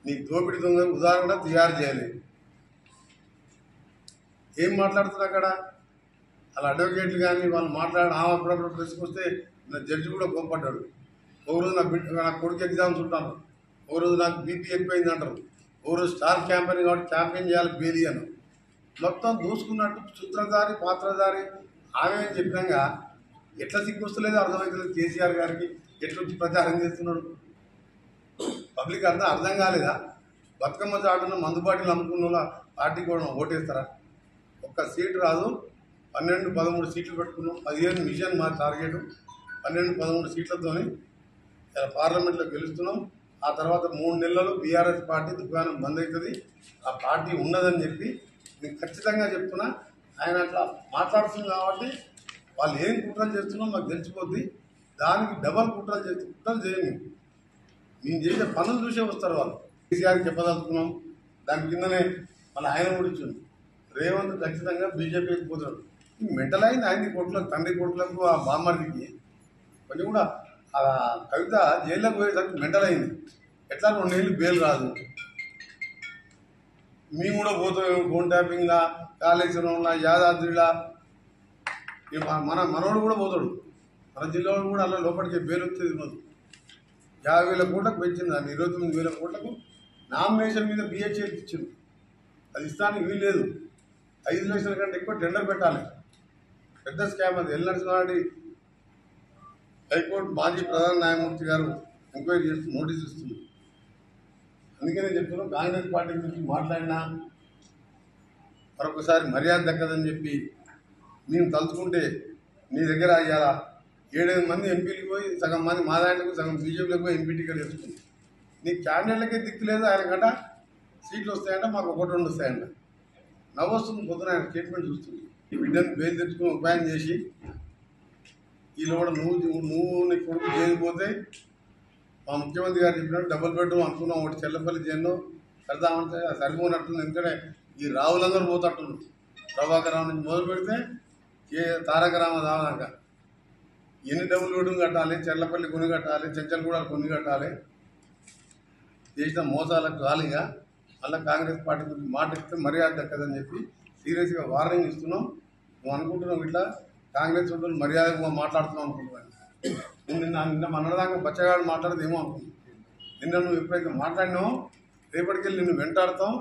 నీ దోపిడి దొంగ ఉదాహరణ తయారు చేయాలి. ఏం మాట్లాడుతున్నా అక్కడ అలా అడ్వకేట్లు కానీ వాళ్ళు మాట్లాడి అప్పుడప్పుడు ప్రెస్కొస్తే నా జడ్జి కూడా కోప్పడ్డాడు. ఒకరోజు నా కొడుకు ఎగ్జామ్స్ ఉంటాను, ఒకరోజు నాకు బీపీ ఎక్కువైంది అంటారు, ఒకరోజు స్టార్ క్యాంపెయిన్ కాబట్టి క్యాంపెయిన్ చేయాలి బేలీ అని మొత్తం దూసుకున్నట్టు సూత్రధారి పాత్రధారి ఆమె చెప్పినాక ఎట్లా సిగ్గొస్తలేదు అర్థమవుతలేదు. కేసీఆర్ గారికి ఎట్లా ప్రచారం చేస్తున్నాడు పబ్లిక్ అర్థం కాలేదా? బతుకమ్మ చాటున మందుబాటిలు అమ్ముకున్న వాళ్ళ పార్టీ కూడా ఓటేస్తారా? ఒక్క సీటు రాదు. 12-13 సీట్లు పెట్టుకున్నాం. 15 మిషన్ మా టార్గెట్. 12-13 సీట్లతోని పార్లమెంట్లో గెలుస్తున్నాం. ఆ తర్వాత 3 నెలలు బీఆర్ఎస్ పార్టీ దుకాణం బంద్ అవుతుంది. ఆ పార్టీ ఉన్నదని చెప్పి నేను ఖచ్చితంగా చెప్తున్నా. ఆయన అట్లా మాట్లాడుతుంది కాబట్టి వాళ్ళు ఏం కుట్రలు చేస్తున్నాం మాకు తెలిసిపోద్ది. దానికి డబల్ కుట్రలు చేయము. మేము చేసే పనులు చూసే వస్తారు వాళ్ళు. కేసీఆర్కి చెప్పదలుచుకున్నాం. దాని కిందనే మన ఆయన ఓడించింది. రేవంత్ ఖచ్చితంగా బీజేపీకి పోతాడు. మెంటల్ అయింది ఆయన కొట్లకు, తండ్రి కొట్లకు, ఆ బామ్మర్దికి కొంచెం కూడా ఆ కవిత జైల్లోకి పోయేసరికి మెంటల్ అయింది. ఎట్లా 2 నెలలు బెయిల్ రాదు. మేము కూడా పోతాం ఫోన్ ట్యాపింగ్లా, కాళేశ్వరంలా, యాదాద్రిలా. మనోడు కూడా పోతాడు. మన జిల్లాలో కూడా అలా లోపలికి బెయిల్ వచ్చేది రోజు 50,000 కోట్లకు పెంచింది. దాన్ని 29,000 కోట్లకు నామినేషన్ మీద బిహెచ్ఏ ఇచ్చింది. అది ఇస్తానికి వీలు లేదు. 5 లక్షల కంటే ఎక్కువ టెండర్ పెట్టాలి. పెద్ద స్కామ్ అది. ఎల్ నరసింహారెడ్డి హైకోర్టు మాజీ ప్రధాన న్యాయమూర్తి గారు ఎంక్వైరీ చేస్తూ నోటీస్ ఇస్తుంది. అందుకనే చెప్తున్నాం, కాంగ్రెస్ పార్టీ గురించి మాట్లాడినా మరొకసారి మర్యాద దక్కదని చెప్పి మేము తలుచుకుంటే నీ దగ్గర అయ్యాలా 7-8 మంది ఎంపీలకు పోయి సగం మంది మా దాంట్లకు, సగం బీజేపీలకు పోయి ఎంపీ టికెట్ వేసుకుంది. నీ క్యాండిడేట్లకే దిక్కు లేదు. ఆయన గంట సీట్లు వస్తాయంట, మాకు 1-2 వస్తాయంట. నవ్వొస్తుంది పొద్దున ఆయన స్టేట్మెంట్ చూస్తుంది. ఈ బిడ్డను బెయిల్ తెచ్చుకుని ఉపాయం చేసి వీళ్ళు కూడా నువ్వు నీ కొడుకు జైలు పోతే మా ముఖ్యమంత్రి గారు చెప్పినట్టు డబుల్ బెడ్రూమ్ అనుకున్నాం. ఒకటి చెల్లపల్లి జైల్లో కడదామంటే సరిపోనట్టుంది. ఎందుకంటే ఈ రావులందరూ పోతట్టున్నారు. ప్రభాకర్ రావు నుంచి మొదలు పెడితే తారక రామ దాకా ఎన్ని డబుల్ బెడ్రూమ్ కట్టాలి, చెల్లపల్లి కొన్ని కట్టాలి, చెంచల్గూడ కొన్ని కట్టాలి. చేసిన మోసాలకు ఖాళీగా మళ్ళీ కాంగ్రెస్ పార్టీ గురించి మాట ఇస్తే మర్యాద దక్కదని చెప్పి సీరియస్గా వార్నింగ్ ఇస్తున్నాం. నువ్వు అనుకుంటున్నావు ఇట్లా కాంగ్రెస్ వాళ్ళు మర్యాదగా మాట్లాడుతున్నావు అనుకుంటున్నాను. నిన్న మనదాకా బచ్చగాడు మాట్లాడదేమో అనుకుంటున్నాను. నిన్న నువ్వు ఎప్పుడైతే మాట్లాడినావో రేపటికెళ్ళి నిన్ను వెంటాడతాం.